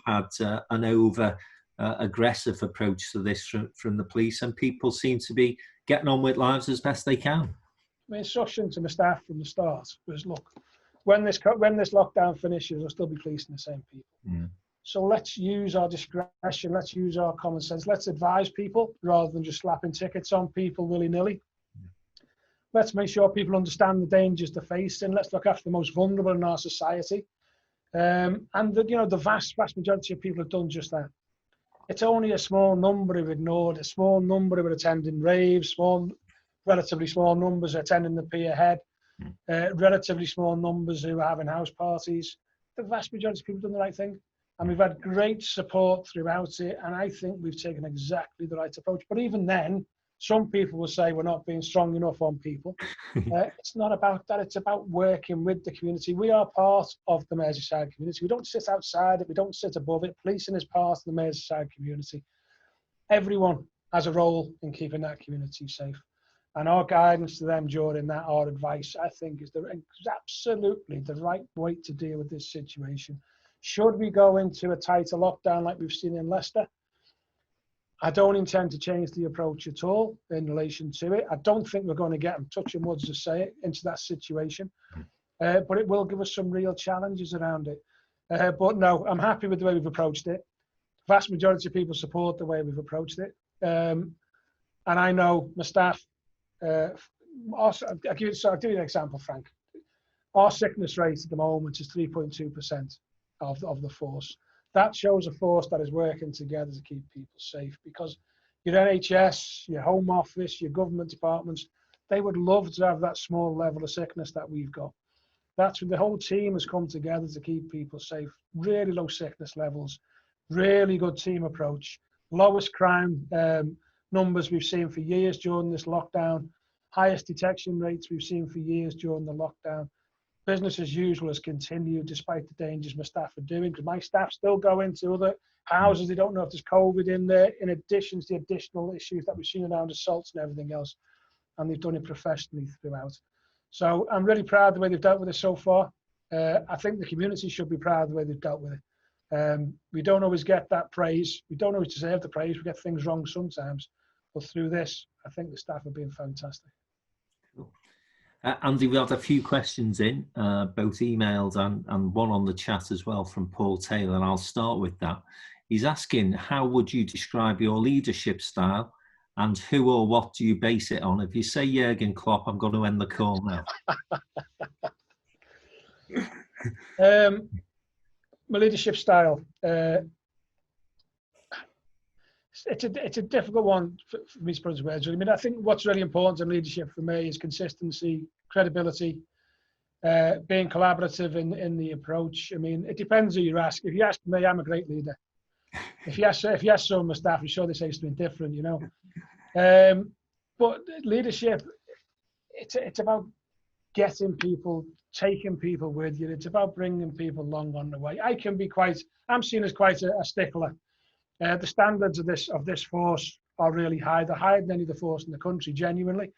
had an over-aggressive approach to this from the police, and people seem to be getting on with lives as best they can. My instruction to my staff from the start was, look, when this lockdown finishes, we'll still be policing the same people. So let's use our discretion, let's use our common sense, let's advise people rather than just slapping tickets on people willy-nilly. Let's make sure people understand the dangers they're facing. Let's look after the most vulnerable in our society. And the vast majority of people have done just that. It's only a small number who've ignored, a small number who are attending raves, relatively small numbers attending the pier head, relatively small numbers who are having house parties. The vast majority of people have done the right thing. And we've had great support throughout it. And I think we've taken exactly the right approach. But even then, some people will say we're not being strong enough on people. It's not about that. It's about working with the community. We are part of the Merseyside community. We don't sit outside it. We don't sit above it. Policing is part of the Merseyside community. Everyone has a role in keeping that community safe. And our guidance to them during that, our advice, I think, is absolutely the right way to deal with this situation. Should we go into a tighter lockdown like we've seen in Leicester? I don't intend to change the approach at all in relation to it. I don't think we're going to get, I'm touching wood to say it, into that situation. But it will give us some real challenges around it. But no, I'm happy with the way we've approached it. vast majority of people support the way we've approached it. And I know my staff, also, I'll give you an example, Frank. Our sickness rate at the moment is 3.2% of the force. That shows a force that is working together to keep people safe, because your NHS, your Home Office, your government departments, they would love to have that small level of sickness that we've got. That's when the whole team has come together to keep people safe. Really low sickness levels, really good team approach, lowest crime numbers we've seen for years during this lockdown, highest detection rates we've seen for years during the lockdown. Business as usual has continued despite the dangers my staff are doing, because my staff still go into other houses. They don't know if there's COVID in there, in addition to the additional issues that we've seen around assaults and everything else. And they've done it professionally throughout. So I'm really proud of the way they've dealt with it so far. I think the community should be proud of the way they've dealt with it. We don't always get that praise. We don't always deserve the praise. We get things wrong sometimes. But through this, I think the staff have been fantastic. Cool. Andy, we had a few questions in, both emailed and one on the chat as well from Paul Taylor, and I'll start with that. He's asking, how would you describe your leadership style, and who or what do you base it on? If you say Jurgen Klopp, I'm going to end the call now. My leadership style. It's a difficult one for me to put into words. I mean, I think what's really important in leadership for me is consistency, credibility, being collaborative in the approach. I mean, it depends who you ask. If you ask me, I'm a great leader. If you ask some of my staff, I'm sure they say something different, you know. But leadership, it's about getting people, taking people with you. It's about bringing people along on the way. I'm seen as quite a stickler. The standards of this force are really high. They're higher than any other force in the country, genuinely.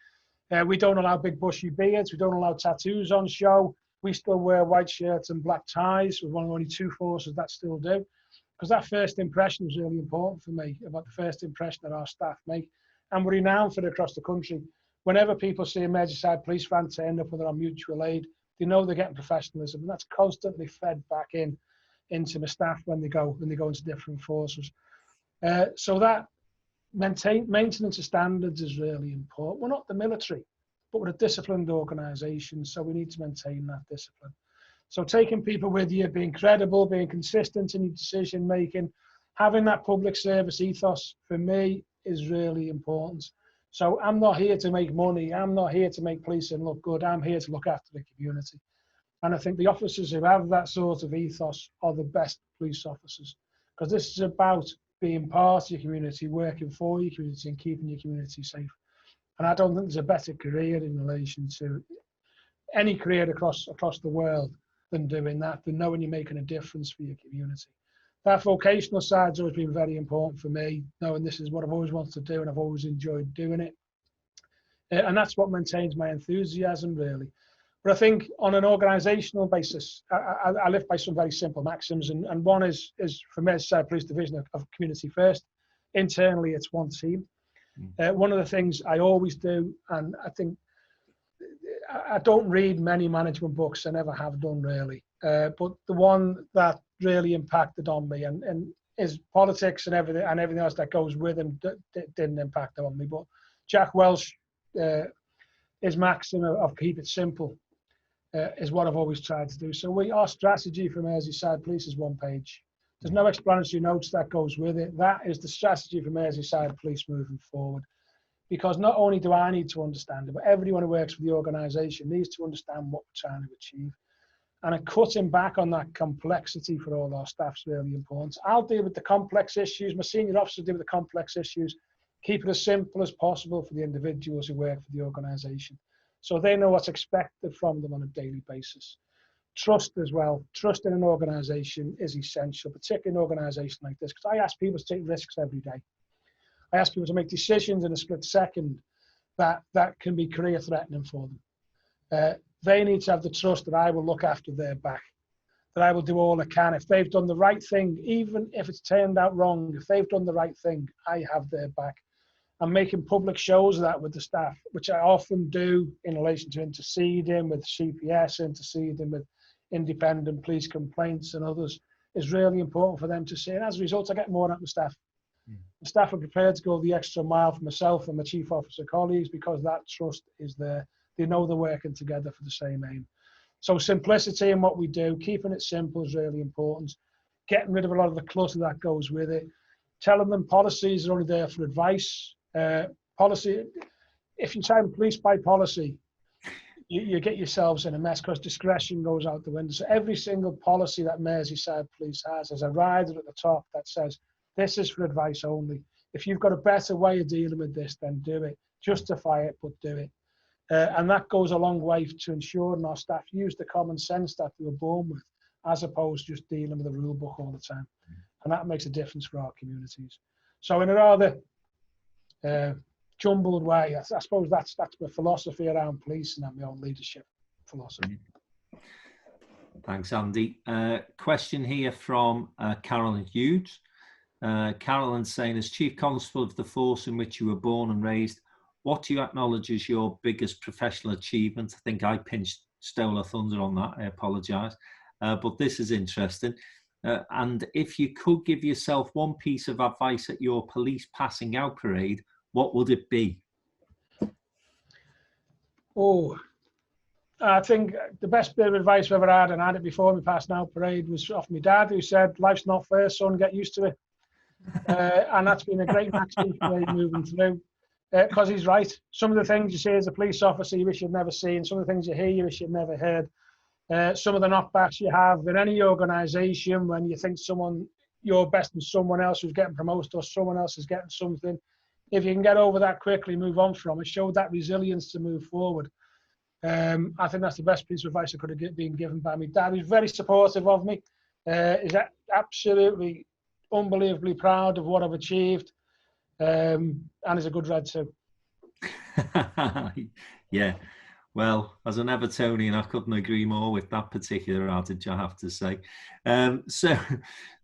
We don't allow big bushy beards. We don't allow tattoos on show. We still wear white shirts and black ties. We're one of only 2 forces that still do. Because that first impression is really important for me, about the first impression that our staff make. And we're renowned for it across the country. Whenever people see a Merseyside police van turn up, whether on mutual aid, they know they're getting professionalism. And that's constantly fed back into the staff when they go into different forces. So that maintenance of standards is really important. We're not the military, but we're a disciplined organisation, so we need to maintain that discipline. So taking people with you, being credible, being consistent in your decision making, having that public service ethos for me is really important. So I'm not here to make money. I'm not here to make policing look good. I'm here to look after the community. And I think the officers who have that sort of ethos are the best police officers, because this is about being part of your community, working for your community and keeping your community safe. And I don't think there's a better career in relation to any career across the world than doing that, than knowing you're making a difference for your community. That vocational side's always been very important for me, knowing this is what I've always wanted to do and I've always enjoyed doing it. And that's what maintains my enthusiasm, really. But I think on an organisational basis, I live by some very simple maxims, and one is for Merseyside Police Division of community first. Internally, it's one team. One of the things I always do, and I think I don't read many management books, I never have done really, but the one that really impacted on me and is politics and everything else that goes with him didn't impact on me. But Jack Welch, his maxim of keep it simple is what I've always tried to do. So our strategy for Merseyside Police is 1 page. There's no explanatory notes that goes with it. That is the strategy for Merseyside Police moving forward. Because not only do I need to understand it, but everyone who works for the organisation needs to understand what we're trying to achieve. And cutting back on that complexity for all our staff is really important. I'll deal with the complex issues. My senior officers deal with the complex issues. Keep it as simple as possible for the individuals who work for the organisation, so they know what's expected from them on a daily basis. Trust as well. Trust in an organisation is essential, particularly an organisation like this, because I ask people to take risks every day. I ask people to make decisions in a split second that can be career threatening for them. They need to have the trust that I will look after their back, that I will do all I can. If they've done the right thing, even if it's turned out wrong, if they've done the right thing, I have their back. I'm making public shows of that with the staff, which I often do in relation to interceding with CPS, interceding with independent police complaints and others. is really important for them to see. And as a result, I get more out of the staff. The staff are prepared to go the extra mile for myself and my chief officer colleagues because that trust is there. They know they're working together for the same aim. So simplicity in what we do, keeping it simple is really important. Getting rid of a lot of the clutter that goes with it. Telling them policies are only there for advice. Policy, if you try and police by policy, you get yourselves in a mess because discretion goes out the window. So every single policy that Merseyside Police has a rider at the top that says, this is for advice only. If you've got a better way of dealing with this, then do it. Justify it, but do it. And that goes a long way to ensuring our staff use the common sense that they were born with, as opposed to just dealing with a rule book all the time. And that makes a difference for our communities. So in a rather jumbled way, I suppose that's my philosophy around policing and my own leadership philosophy. Thanks, Andy. Question here from Carolyn Hughes. Carolyn's saying, as Chief Constable of the force in which you were born and raised, what do you acknowledge as your biggest professional achievement? I think I stole her thunder on that. I apologise. But this is interesting. And if you could give yourself one piece of advice at your police passing out parade, what would it be? Oh, I think the best bit of advice I've ever had, and I had it before my passing out parade, was off my dad, who said, life's not fair, son, get used to it. And that's been a great maxim for me moving through. Because he's right. Some of the things you see as a police officer you wish you'd never seen. Some of the things you hear you wish you'd never heard. Some of the knockbacks you have in any organisation when you think you're best than someone else who's getting promoted or someone else is getting something. If you can get over that quickly, move on from it, show that resilience to move forward. I think that's the best piece of advice I could have been given by my dad. He's very supportive of me. He's absolutely unbelievably proud of what I've achieved. And he's a good red too. Yeah, well, as an Evertonian, I couldn't agree more with that particular adage, I have to say.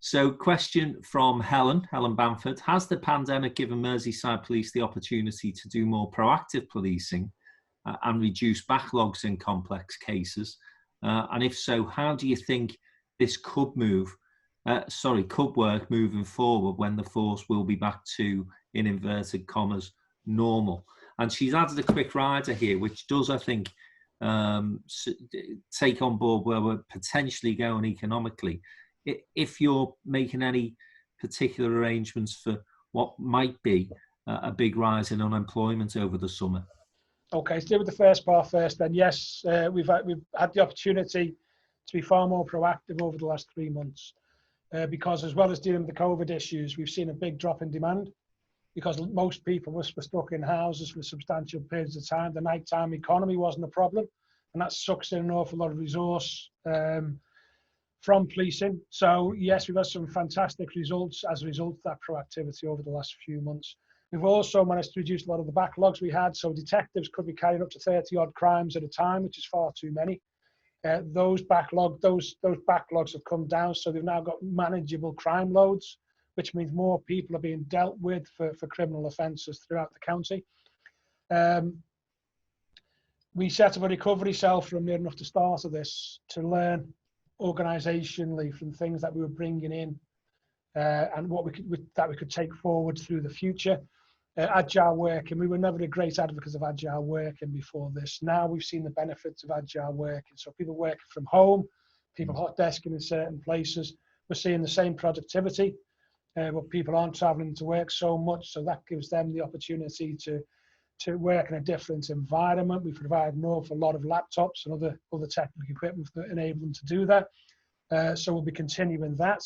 So question from Helen Bamford. Has the pandemic given Merseyside Police the opportunity to do more proactive policing and reduce backlogs in complex cases? And if so, how do you think this could work moving forward when the force will be back to, in inverted commas, normal? And she's added a quick rider here, which does, I think, take on board where we're potentially going economically. If you're making any particular arrangements for what might be a big rise in unemployment over the summer. Okay, so deal with the first part first then. Yes, we've had the opportunity to be far more proactive over the last 3 months. Because as well as dealing with the COVID issues, we've seen a big drop in demand because most people were stuck in houses for substantial periods of time. The nighttime economy wasn't a problem, and that sucks in an awful lot of resource from policing. So yes, we've had some fantastic results as a result of that proactivity over the last few months. We've also managed to reduce a lot of the backlogs we had, so detectives could be carrying up to 30 odd crimes at a time, which is far too many. Those backlogs have come down, so they've now got manageable crime loads, which means more people are being dealt with for criminal offences throughout the county. We set up a recovery cell from near enough the start of this to learn organisationally from things that we were bringing in and what we could take forward through the future. Agile working, we were never a great advocates of agile working before this. Now we've seen the benefits of agile working. So people working from home, people hot desking in certain places. We're seeing the same productivity, but people aren't travelling to work so much. So that gives them the opportunity to work in a different environment. We provide an awful lot of laptops and other technical equipment that enable them to do that. So we'll be continuing that.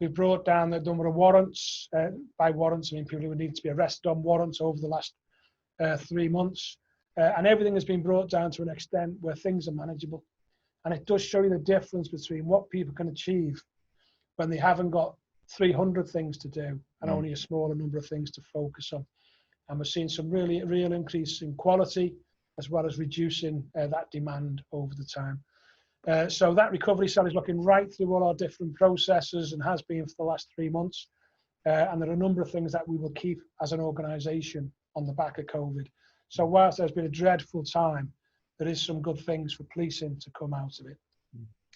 We've brought down the number of warrants. By warrants, I mean people who need to be arrested on warrants over the last 3 months. And everything has been brought down to an extent where things are manageable. And it does show you the difference between what people can achieve when they haven't got 300 things to do and only a smaller number of things to focus on. And we're seeing some real increase in quality as well as reducing that demand over the time. So that recovery cell is looking right through all our different processes and has been for the last 3 months. And there are a number of things that we will keep as an organisation on the back of COVID. So whilst there's been a dreadful time, there is some good things for policing to come out of it.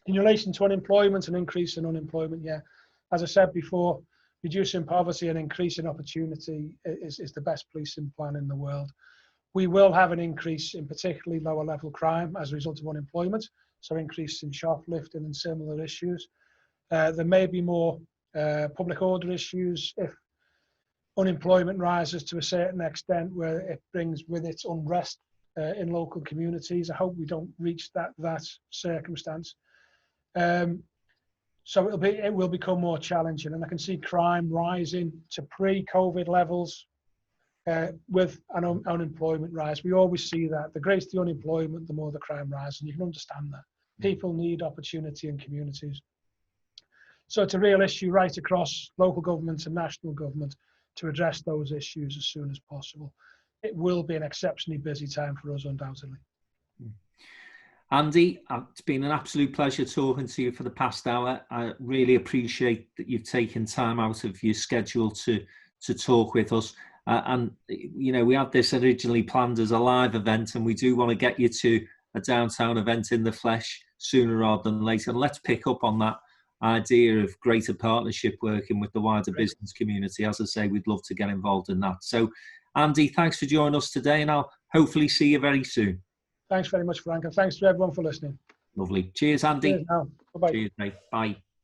In relation to unemployment and increase in unemployment, yeah, as I said before, reducing poverty and increasing opportunity is the best policing plan in the world. We will have an increase in particularly lower level crime as a result of unemployment, so increase in shoplifting and similar issues. There may be more public order issues if unemployment rises to a certain extent, where it brings with it unrest in local communities. I hope we don't reach that circumstance. So it will become more challenging, and I can see crime rising to pre-COVID levels with an unemployment rise. We always see that. The greater the unemployment, the more the crime rises, and you can understand that. People need opportunity in communities. So it's a real issue right across local government and national government to address those issues as soon as possible. It will be an exceptionally busy time for us, undoubtedly. Andy, it's been an absolute pleasure talking to you for the past hour. I really appreciate that you've taken time out of your schedule to talk with us. And, you know, we had this originally planned as a live event, and we do want to get you to a downtown event in the flesh sooner rather than later. And let's pick up on that idea of greater partnership working with the wider business community. As I say, we'd love to get involved in that. So, Andy, thanks for joining us today, and I'll hopefully see you very soon. Thanks very much, Frank, and thanks to everyone for listening. Lovely. Cheers, Andy. Cheers now. Bye-bye. Cheers, mate. Bye.